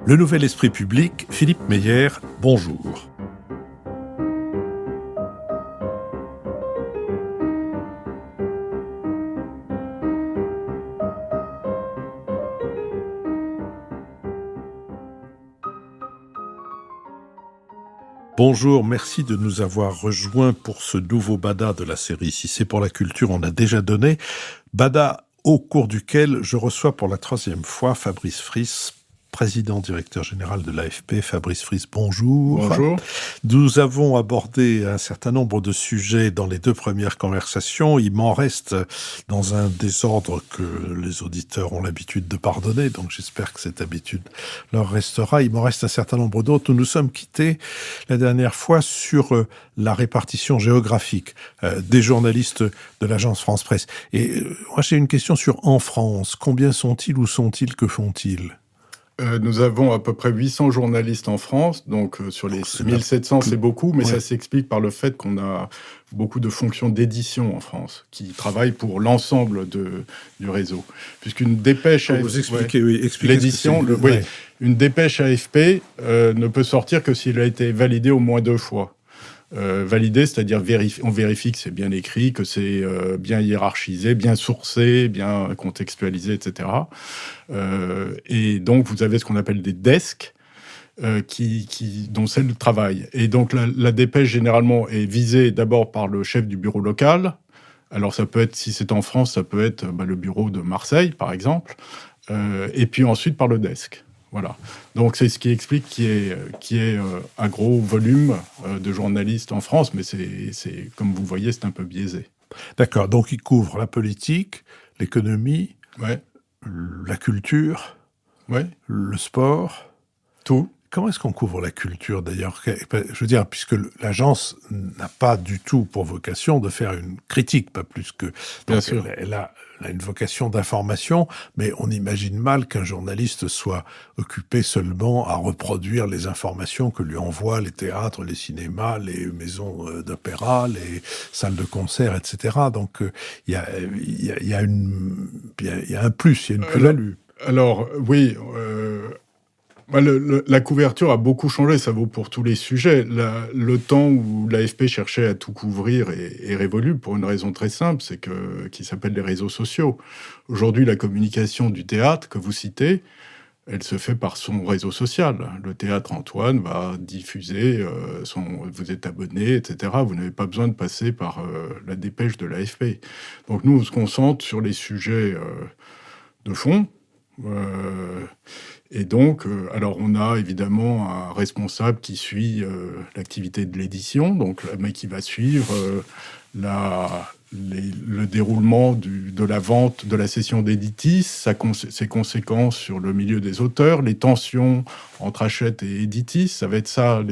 Le Nouvel Esprit Public, Philippe Meyer, bonjour. Bonjour, merci de nous avoir rejoints pour ce nouveau Bada de la série. Si c'est pour la culture, on a déjà donné. Bada au cours duquel je reçois pour la 3e fois Fabrice Friss, président directeur général de l'AFP. Fabrice Friss, bonjour. Bonjour. Nous avons abordé un certain nombre de sujets dans les 2 premières conversations. Il m'en reste dans un désordre que les auditeurs ont l'habitude de pardonner, donc j'espère que cette habitude leur restera. Il m'en reste un certain nombre d'autres. Nous nous sommes quittés la dernière fois sur la répartition géographique des journalistes de l'agence France Presse. Et moi j'ai une question sur En France. Combien sont-ils, où sont-ils, que font-ils ? Nous avons à peu près 800 journalistes en France, donc sur les 1700 c'est beaucoup, mais ça s'explique par le fait qu'on a beaucoup de fonctions d'édition en France, qui travaillent pour l'ensemble du réseau. Puisqu'une dépêche AFP, vous expliquez, expliquez l'édition, une dépêche AFP ne peut sortir que s'il a été validé au moins 2 fois. Validé, c'est-à-dire on vérifie que c'est bien écrit, que c'est bien hiérarchisé, bien sourcé, bien contextualisé, etc. Et donc, vous avez ce qu'on appelle des desks dont c'est le travail. Et donc, la dépêche, généralement, est visée d'abord par le chef du bureau local. Alors, ça peut être, si c'est en France, ça peut être le bureau de Marseille, par exemple. Et puis ensuite par le desk. Voilà. Donc c'est ce qui explique qu'il y ait un gros volume de journalistes en France, mais c'est comme vous le voyez, c'est un peu biaisé. D'accord. Donc il couvre la politique, l'économie, la culture, le sport. Tout. Comment est-ce qu'on couvre la culture, d'ailleurs ? Je veux dire, puisque l'agence n'a pas du tout pour vocation de faire une critique, pas plus que... Bien sûr. Elle a une vocation d'information, mais on imagine mal qu'un journaliste soit occupé seulement à reproduire les informations que lui envoient les théâtres, les cinémas, les maisons d'opéra, les salles de concert, etc. Donc, il y a un plus, il y a une plus-value. Alors, oui... la couverture a beaucoup changé, ça vaut pour tous les sujets. Le temps où l'AFP cherchait à tout couvrir est révolu pour une raison très simple, qui s'appelle les réseaux sociaux. Aujourd'hui, la communication du théâtre que vous citez, elle se fait par son réseau social. Le théâtre Antoine va diffuser vous êtes abonné, etc. Vous n'avez pas besoin de passer par la dépêche de l'AFP. Donc nous, on se concentre sur les sujets de fond. Et donc, alors on a évidemment un responsable qui suit l'activité de l'édition, donc le mec qui va suivre le déroulement de la vente de la session d'Editis, ses conséquences sur le milieu des auteurs, les tensions entre Hachette et Editis, ça va être ça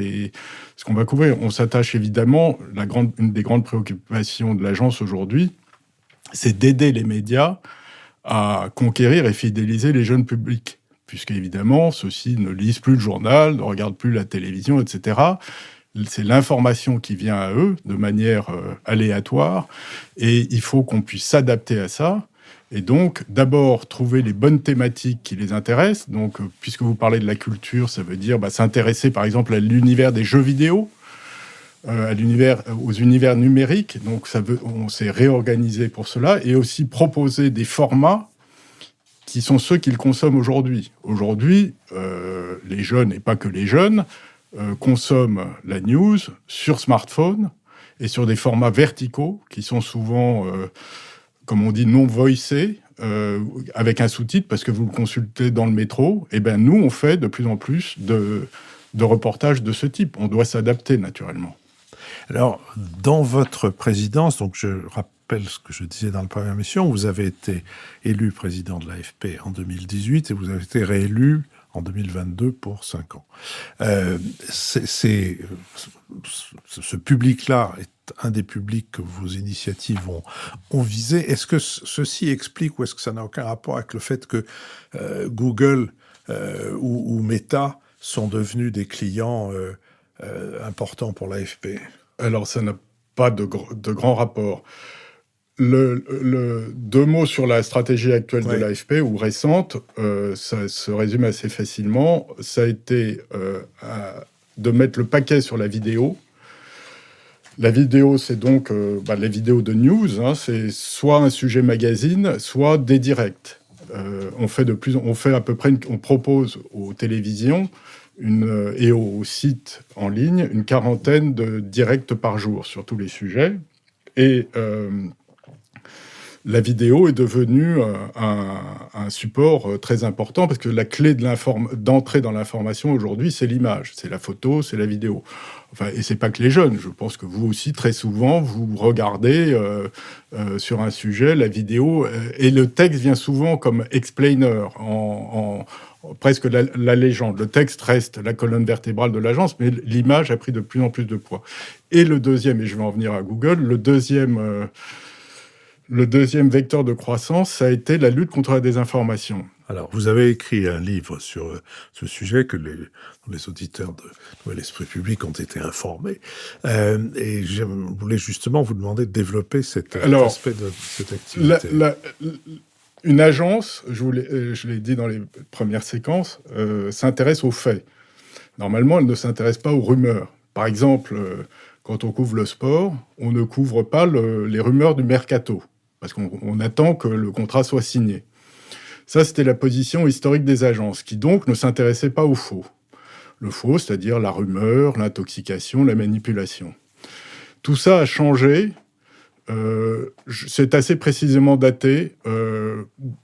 ce qu'on va couvrir. On s'attache évidemment, une des grandes préoccupations de l'agence aujourd'hui, c'est d'aider les médias à conquérir et fidéliser les jeunes publics. Puisqu'évidemment, ceux-ci ne lisent plus le journal, ne regardent plus la télévision, etc. C'est l'information qui vient à eux de manière aléatoire, et il faut qu'on puisse s'adapter à ça. Et donc, d'abord, trouver les bonnes thématiques qui les intéressent. Donc, puisque vous parlez de la culture, ça veut dire s'intéresser, par exemple, à l'univers des jeux vidéo, aux univers numériques. Donc, on s'est réorganisé pour cela, et aussi proposer des formats qui sont ceux qu'ils consomment aujourd'hui. Aujourd'hui, les jeunes, et pas que les jeunes, consomment la news sur smartphone et sur des formats verticaux qui sont souvent, comme on dit, non voicés, avec un sous-titre, parce que vous le consultez dans le métro. Et bien, nous, on fait de plus en plus de reportages de ce type. On doit s'adapter, naturellement. Alors, dans votre présidence, donc je rappelle ce que je disais dans la première émission, vous avez été élu président de l'AFP en 2018 et vous avez été réélu en 2022 pour 5 ans. Ce public-là est un des publics que vos initiatives ont visé. Est-ce que ceci explique, ou est-ce que ça n'a aucun rapport avec le fait que Google ou Meta sont devenus des clients importants pour l'AFP ? Alors, ça n'a pas de grand rapport. Deux mots sur la stratégie actuelle de Ouais. l'AFP, ou récente, ça se résume assez facilement. Ça a été de mettre le paquet sur la vidéo. La vidéo, c'est donc les vidéos de news, hein, c'est soit un sujet magazine, soit des directs. On fait à peu près, on propose aux télévisions et aux sites en ligne une quarantaine de directs par jour sur tous les sujets. Et la vidéo est devenue un support très important, parce que la clé d'entrée dans l'information aujourd'hui, c'est l'image, c'est la photo, c'est la vidéo. Enfin, et c'est pas que les jeunes. Je pense que vous aussi, très souvent, vous regardez sur un sujet la vidéo, et le texte vient souvent comme explainer, presque la légende. Le texte reste la colonne vertébrale de l'agence, mais l'image a pris de plus en plus de poids. Et le deuxième, et je vais en venir à Google, le deuxième vecteur de croissance, ça a été la lutte contre la désinformation. Alors, vous avez écrit un livre sur ce sujet que les auditeurs de Nouvel Esprit Public ont été informés. Et je voulais justement vous demander de développer cet aspect de cette activité. Une agence, je l'ai dit dans les premières séquences, s'intéresse aux faits. Normalement, elle ne s'intéresse pas aux rumeurs. Par exemple, quand on couvre le sport, on ne couvre pas les rumeurs du mercato, parce qu'on attend que le contrat soit signé. Ça, c'était la position historique des agences, qui donc ne s'intéressaient pas au faux. Le faux, c'est-à-dire la rumeur, l'intoxication, la manipulation. Tout ça a changé. C'est assez précisément daté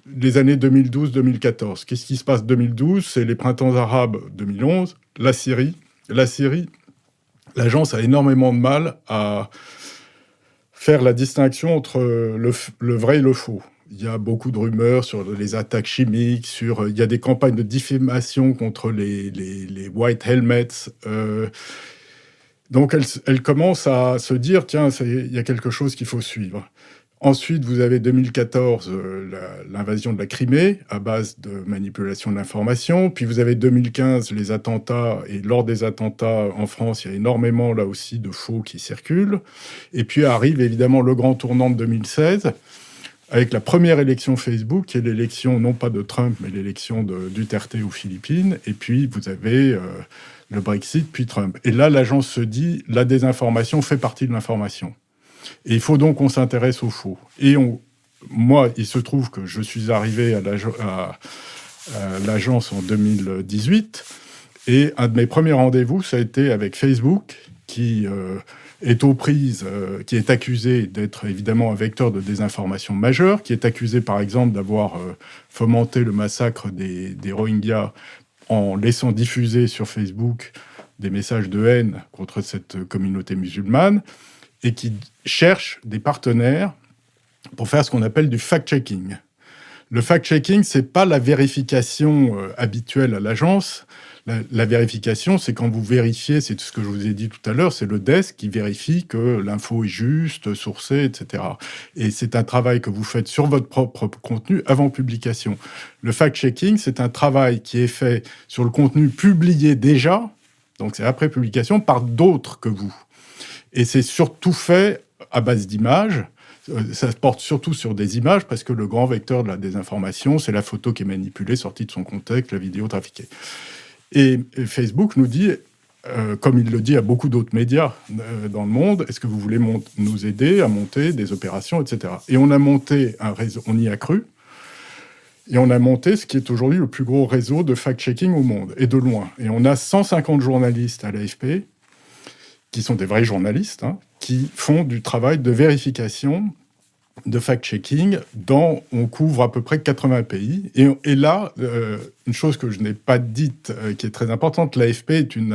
les années 2012-2014. Qu'est-ce qui se passe 2012 ? C'est les printemps arabes 2011, la Syrie. La Syrie, l'agence a énormément de mal à faire la distinction entre le vrai et le faux. Il y a beaucoup de rumeurs sur les attaques chimiques, il y a des campagnes de diffamation contre les white helmets. Donc elle commence à se dire, tiens, il y a quelque chose qu'il faut suivre. Ensuite, vous avez 2014, l'invasion de la Crimée, à base de manipulation de l'information. Puis vous avez 2015, les attentats. Et lors des attentats en France, il y a énormément, là aussi, de faux qui circulent. Et puis arrive évidemment le grand tournant de 2016, avec la première élection Facebook, qui est l'élection non pas de Trump, mais l'élection de Duterte aux Philippines. Et puis vous avez le Brexit, puis Trump. Et là, l'agence se dit, la désinformation fait partie de l'information. Et il faut donc qu'on s'intéresse aux faux. Et moi, il se trouve que je suis arrivé à l'agence en 2018, et un de mes premiers rendez-vous, ça a été avec Facebook, qui est aux prises, qui est accusé d'être évidemment un vecteur de désinformation majeur, qui est accusé par exemple d'avoir fomenté le massacre des Rohingyas en laissant diffuser sur Facebook des messages de haine contre cette communauté musulmane, et qui cherche des partenaires pour faire ce qu'on appelle du fact-checking. Le fact-checking, c'est pas la vérification habituelle à l'agence. La vérification, c'est quand vous vérifiez, c'est ce que je vous ai dit tout à l'heure, c'est le desk qui vérifie que l'info est juste, sourcée, etc. Et c'est un travail que vous faites sur votre propre contenu avant publication. Le fact-checking, c'est un travail qui est fait sur le contenu publié déjà, donc c'est après publication, par d'autres que vous. Et c'est surtout fait à base d'images. Ça se porte surtout sur des images, parce que le grand vecteur de la désinformation, c'est la photo qui est manipulée, sortie de son contexte, la vidéo trafiquée. Et Facebook nous dit, comme il le dit à beaucoup d'autres médias dans le monde, est-ce que vous voulez nous aider à monter des opérations, etc. Et on a monté un réseau, on y a cru, et on a monté ce qui est aujourd'hui le plus gros réseau de fact-checking au monde, et de loin. Et on a 150 journalistes à l'AFP, qui sont des vrais journalistes, qui font du travail de vérification, de fact-checking. On couvre à peu près 80 pays. Et là, une chose que je n'ai pas dite, qui est très importante, l'AFP est une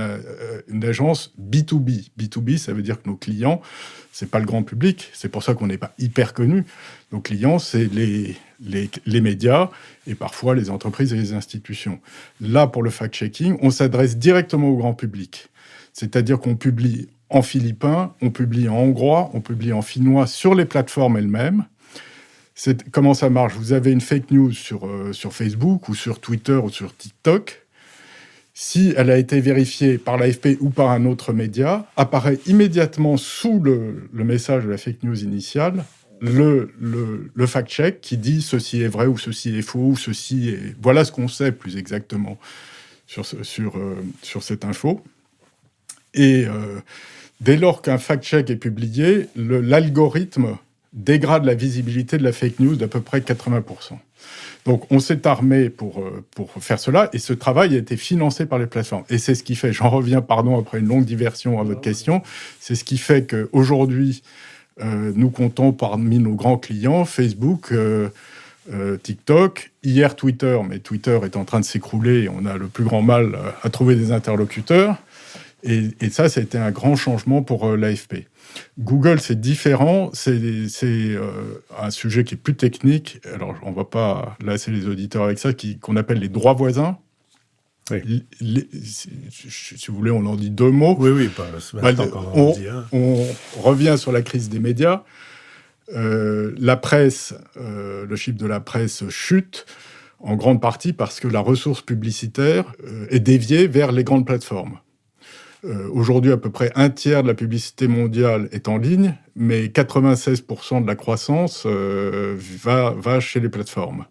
agence B2B. B2B, ça veut dire que nos clients, c'est pas le grand public, c'est pour ça qu'on n'est pas hyper connus. Nos clients, c'est les médias et parfois les entreprises et les institutions. Là, pour le fact-checking, on s'adresse directement au grand public. C'est-à-dire qu'on publie en philippin, on publie en hongrois, on publie en finnois sur les plateformes elles-mêmes. Comment ça marche ? Vous avez une fake news sur Facebook ou sur Twitter ou sur TikTok. Si elle a été vérifiée par l'AFP ou par un autre média, apparaît immédiatement sous le message de la fake news initiale le fact-check qui dit ceci est vrai ou ceci est faux ou ceci est... Voilà ce qu'on sait plus exactement sur cette info. Et dès lors qu'un fact-check est publié, l'algorithme dégrade la visibilité de la fake news d'à peu près 80%. Donc, on s'est armé pour faire cela, et ce travail a été financé par les plateformes. Et c'est ce qui fait, j'en reviens, pardon, après une longue diversion à votre question, c'est ce qui fait qu'aujourd'hui, nous comptons parmi nos grands clients Facebook, TikTok, hier Twitter, mais Twitter est en train de s'écrouler, et on a le plus grand mal à trouver des interlocuteurs. Et ça a été un grand changement pour l'AFP. Google, c'est différent. C'est un sujet qui est plus technique. Alors, on ne va pas lasser les auditeurs avec ça, qu'on appelle les droits voisins. Oui. Si vous voulez, on en dit deux mots. Oui, on revient sur la crise des médias. La presse, le chiffre de la presse chute, en grande partie parce que la ressource publicitaire est déviée vers les grandes plateformes. Aujourd'hui, à peu près un tiers de la publicité mondiale est en ligne, mais 96% de la croissance va chez les plateformes.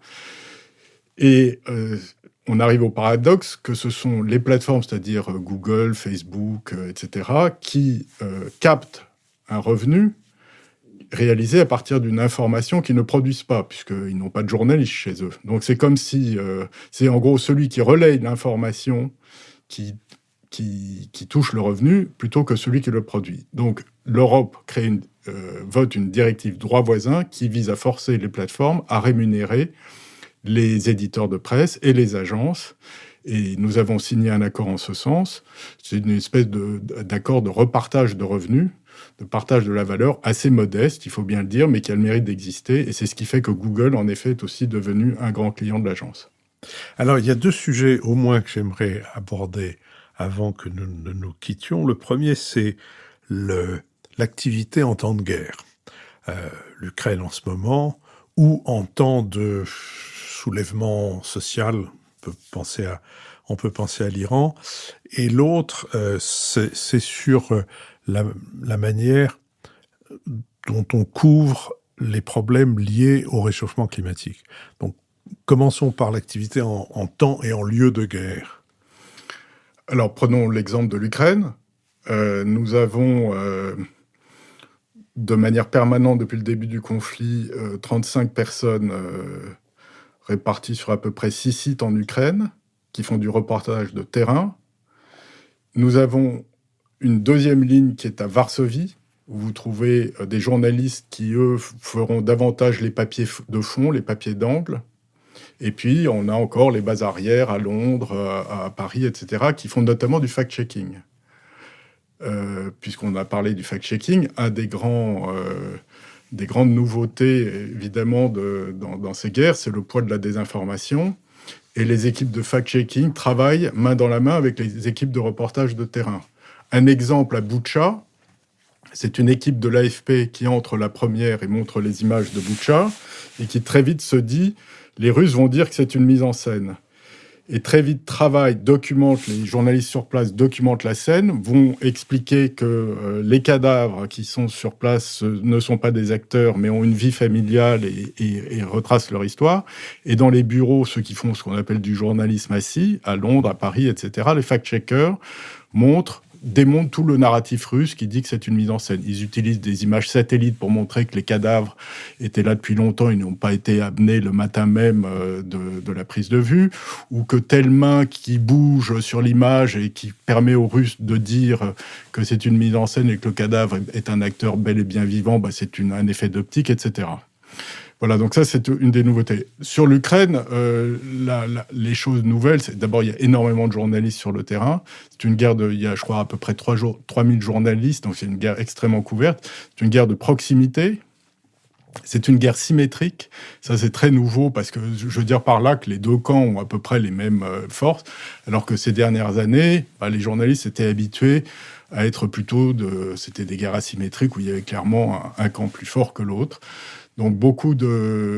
Et on arrive au paradoxe que ce sont les plateformes, c'est-à-dire Google, Facebook, etc., qui captent un revenu réalisé à partir d'une information qu'ils ne produisent pas, puisqu'ils n'ont pas de journalistes chez eux. Donc c'est comme si c'est en gros celui qui relaye l'information qui touche le revenu plutôt que celui qui le produit. Donc, l'Europe vote une directive droit voisin qui vise à forcer les plateformes à rémunérer les éditeurs de presse et les agences. Et nous avons signé un accord en ce sens. C'est une espèce d'accord de repartage de revenus, de partage de la valeur assez modeste, il faut bien le dire, mais qui a le mérite d'exister. Et c'est ce qui fait que Google, en effet, est aussi devenu un grand client de l'agence. Alors, il y a deux sujets au moins que j'aimerais aborder avant que nous ne nous quittions. Le premier, c'est l'activité en temps de guerre. L'Ukraine en ce moment, ou en temps de soulèvement social, on peut penser à l'Iran. Et l'autre, c'est sur la manière dont on couvre les problèmes liés au réchauffement climatique. Donc, commençons par l'activité en temps et en lieu de guerre. Alors, prenons l'exemple de l'Ukraine. Nous avons, de manière permanente depuis le début du conflit, 35 personnes réparties sur à peu près 6 sites en Ukraine qui font du reportage de terrain. Nous avons une deuxième ligne qui est à Varsovie, où vous trouvez des journalistes qui, eux, feront davantage les papiers de fond, les papiers d'angle. Et puis, on a encore les bases arrières à Londres, à Paris, etc., qui font notamment du fact-checking. Puisqu'on a parlé du fact-checking, des grandes nouveautés, évidemment, dans ces guerres, c'est le poids de la désinformation. Et les équipes de fact-checking travaillent main dans la main avec les équipes de reportage de terrain. Un exemple à Boutcha, c'est une équipe de l'AFP qui entre la première et montre les images de Boutcha, et qui très vite se dit... Les Russes vont dire que c'est une mise en scène. Et très vite, les journalistes sur place documentent la scène, vont expliquer que les cadavres qui sont sur place ne sont pas des acteurs, mais ont une vie familiale et retracent leur histoire. Et dans les bureaux, ceux qui font ce qu'on appelle du journalisme assis, à Londres, à Paris, etc., les fact-checkers démontrent tout le narratif russe qui dit que c'est une mise en scène. Ils utilisent des images satellites pour montrer que les cadavres étaient là depuis longtemps, ils n'ont pas été amenés le matin même de la prise de vue, ou que telle main qui bouge sur l'image et qui permet aux Russes de dire que c'est une mise en scène et que le cadavre est un acteur bel et bien vivant, c'est un effet d'optique, etc. Voilà, donc ça, c'est une des nouveautés. Sur l'Ukraine, les choses nouvelles, c'est d'abord, il y a énormément de journalistes sur le terrain. C'est une guerre il y a, je crois, à peu près 3000 journalistes, donc c'est une guerre extrêmement couverte. C'est une guerre de proximité. C'est une guerre symétrique. Ça, c'est très nouveau parce que je veux dire par là que les deux camps ont à peu près les mêmes forces, alors que ces dernières années, les journalistes étaient habitués à être c'était des guerres asymétriques où il y avait clairement un camp plus fort que l'autre. Donc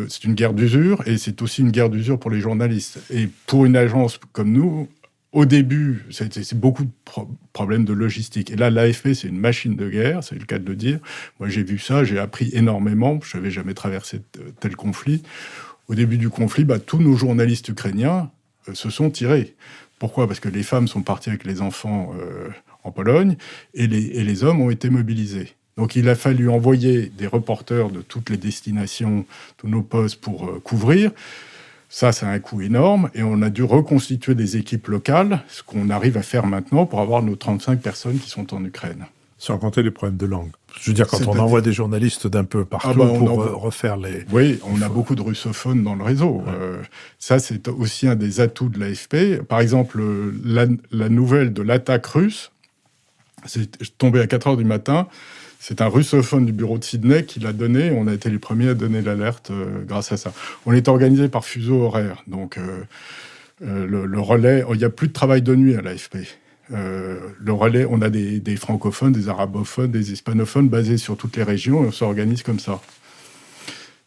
c'est une guerre d'usure et c'est aussi une guerre d'usure pour les journalistes. Et pour une agence comme nous, au début, c'est beaucoup de problèmes de logistique. Et là, l'AFP, c'est une machine de guerre, c'est le cas de le dire. Moi, j'ai vu ça, j'ai appris énormément. Je n'avais jamais traversé tel conflit. Au début du conflit, tous nos journalistes ukrainiens se sont tirés. Pourquoi ? Parce que les femmes sont parties avec les enfants en Pologne et les hommes ont été mobilisés. Donc, il a fallu envoyer des reporters de toutes les destinations, tous nos postes pour couvrir. Ça, c'est un coût énorme. Et on a dû reconstituer des équipes locales, ce qu'on arrive à faire maintenant pour avoir nos 35 personnes qui sont en Ukraine. Sans compter les problèmes de langue. Je veux dire, quand on envoie des journalistes d'un peu partout refaire les... Oui, on a beaucoup de russophones dans le réseau. Ouais. Ça, c'est aussi un des atouts de l'AFP. Par exemple, la nouvelle de l'attaque russe, c'est tombé à 4 heures du matin. C'est un russophone du bureau de Sydney qui l'a donné. On a été les premiers à donner l'alerte grâce à ça. On est organisé par fuseau horaire. Donc, le relais... Il n'y a plus de travail de nuit à l'AFP. Le relais, on a des francophones, des arabophones, des hispanophones basés sur toutes les régions et on s'organise comme ça.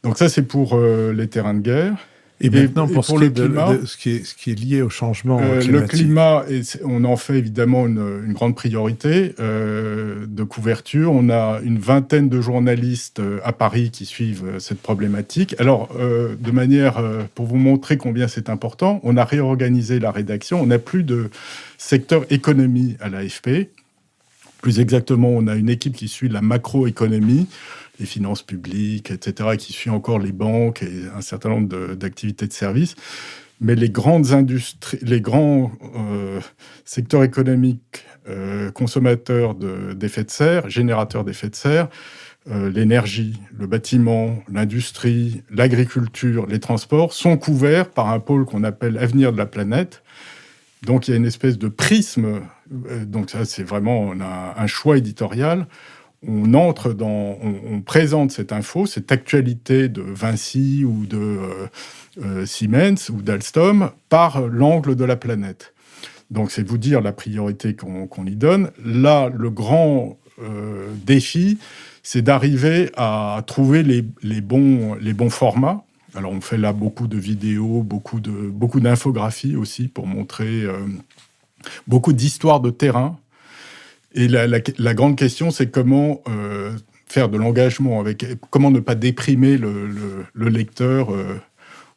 Donc ça, c'est pour les terrains de guerre. Et maintenant, pour ce qui est lié au changement climatique. Le climat, on en fait évidemment une grande priorité de couverture. On a une vingtaine de journalistes à Paris qui suivent cette problématique. Alors, de manière, pour vous montrer combien c'est important, on a réorganisé la rédaction. On n'a plus de secteur économie à l'AFP. Plus exactement, on a une équipe qui suit la macroéconomie, les finances publiques, etc., qui suit encore les banques et un certain nombre d'activités de services. Mais les grandes industries, les grands secteurs économiques consommateurs d'effets de serre, générateurs d'effets de serre, l'énergie, le bâtiment, l'industrie, l'agriculture, les transports, sont couverts par un pôle qu'on appelle Avenir de la planète. Donc, il y a une espèce de prisme. Donc, ça, c'est vraiment on a un choix éditorial. On présente cette info, cette actualité de Vinci ou de Siemens ou d'Alstom par l'angle de la planète. Donc, c'est vous dire la priorité qu'on y donne. Là, le grand défi, c'est d'arriver à trouver les bons formats. Alors, on fait là beaucoup de vidéos, beaucoup d'infographies aussi pour montrer beaucoup d'histoires de terrain. Et la grande question, c'est comment faire de l'engagement comment ne pas déprimer le lecteur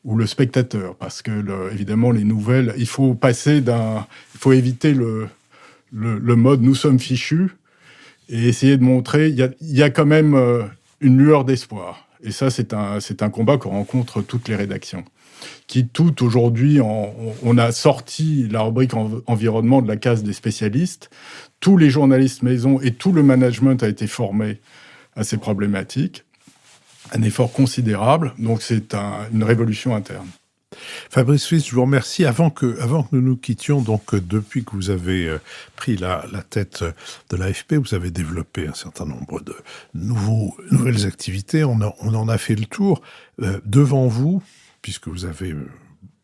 ou le spectateur. Parce que, évidemment, les nouvelles, il faut éviter le mode « nous sommes fichus » et essayer de montrer, il y a quand même une lueur d'espoir. Et ça, c'est un combat que rencontrent toutes les rédactions. Qui toutes, aujourd'hui, on a sorti la rubrique environnement de la case des spécialistes. Tous les journalistes maison et tout le management a été formé à ces problématiques. Un effort considérable. Donc, c'est une révolution interne. Fabrice Suisse, je vous remercie. Avant que nous nous quittions, donc depuis que vous avez pris la tête de l'AFP, vous avez développé un certain nombre de nouvelles activités. On en a fait le tour. Devant vous, puisque vous avez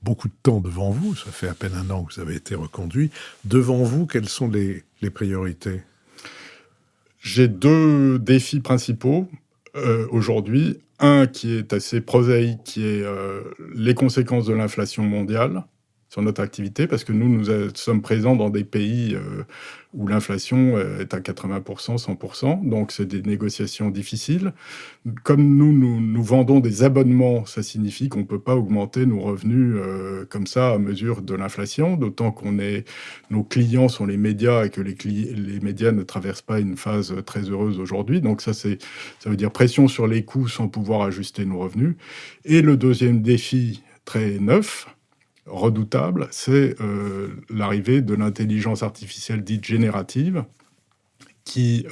beaucoup de temps devant vous, ça fait à peine 1 an que vous avez été reconduit, devant vous, quelles sont les priorités ? J'ai 2 défis principaux aujourd'hui. Un qui est assez prosaïque, qui est les conséquences de l'inflation mondiale sur notre activité, parce que nous sommes présents dans des pays où l'inflation est à 80%, 100%, donc c'est des négociations difficiles. Comme nous vendons des abonnements, ça signifie qu'on ne peut pas augmenter nos revenus comme ça à mesure de l'inflation, d'autant nos clients sont les médias et que les médias ne traversent pas une phase très heureuse aujourd'hui. Donc ça veut dire pression sur les coûts sans pouvoir ajuster nos revenus. Et le deuxième défi très neuf, redoutable, c'est l'arrivée de l'intelligence artificielle dite générative, qui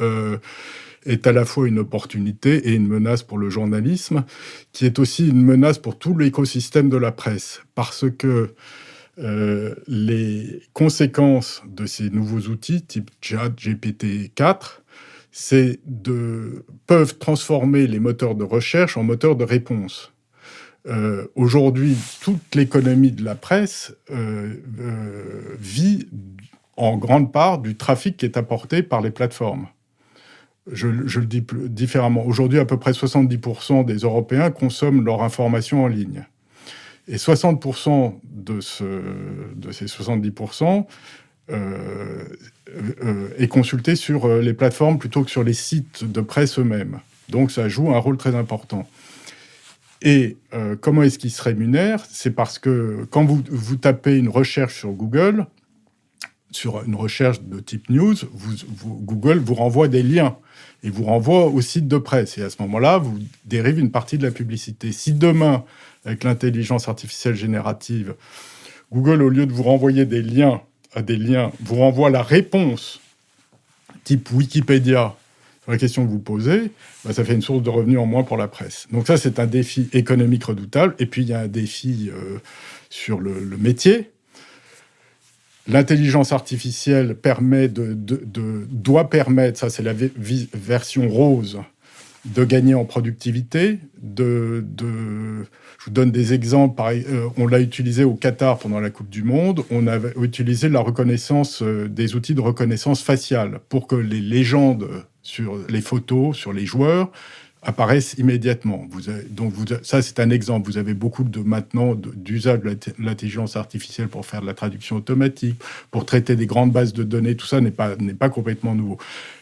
est à la fois une opportunité et une menace pour le journalisme, qui est aussi une menace pour tout l'écosystème de la presse, parce que les conséquences de ces nouveaux outils, type ChatGPT-4, peuvent transformer les moteurs de recherche en moteurs de réponse. Aujourd'hui, toute l'économie de la presse vit en grande part du trafic qui est apporté par les plateformes. Je le dis différemment. Aujourd'hui, à peu près 70% des Européens consomment leur information en ligne. Et 60% de ces 70% est consulté sur les plateformes plutôt que sur les sites de presse eux-mêmes. Donc ça joue un rôle très important. Et comment est-ce qu'ils se rémunèrent ? C'est parce que quand vous tapez une recherche sur Google, sur une recherche de type news, Google vous renvoie des liens et vous renvoie au site de presse. Et à ce moment-là, vous dérivez une partie de la publicité. Si demain, avec l'intelligence artificielle générative, Google, au lieu de vous renvoyer des liens à des liens, vous renvoie la réponse type Wikipédia sur la question que vous posez, ça fait une source de revenus en moins pour la presse. Donc ça, c'est un défi économique redoutable. Et puis, il y a un défi sur le métier. L'intelligence artificielle doit permettre, ça c'est la version rose, de gagner en productivité. Je vous donne des exemples. On l'a utilisé au Qatar pendant la Coupe du Monde. On a utilisé la reconnaissance, des outils de reconnaissance faciale pour que les légendes sur les photos, sur les joueurs, apparaissent immédiatement. Ça, c'est un exemple. Vous avez beaucoup d'usage de l'intelligence artificielle pour faire de la traduction automatique, pour traiter des grandes bases de données. Tout ça n'est pas complètement nouveau.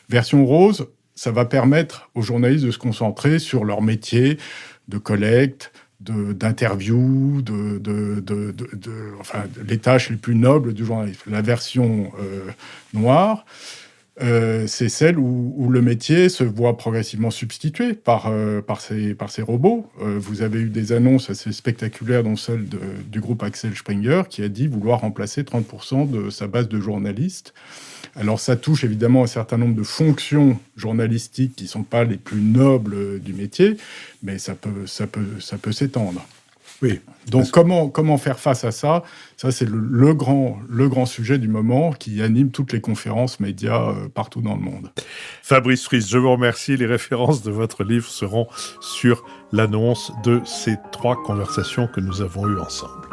Version rose, ça va permettre aux journalistes de se concentrer sur leur métier de collecte, d'interview, les tâches les plus nobles du journaliste. La version noire, c'est celle où le métier se voit progressivement substitué par ces robots. Vous avez eu des annonces assez spectaculaires, dont celle du groupe Axel Springer, qui a dit vouloir remplacer 30% de sa base de journalistes. Alors ça touche évidemment un certain nombre de fonctions journalistiques qui ne sont pas les plus nobles du métier, mais ça peut s'étendre. Oui. Donc comment faire face à ça ? Ça, c'est le grand sujet du moment qui anime toutes les conférences médias partout dans le monde. Fabrice Friess, je vous remercie. Les références de votre livre seront sur l'annonce de ces 3 conversations que nous avons eues ensemble.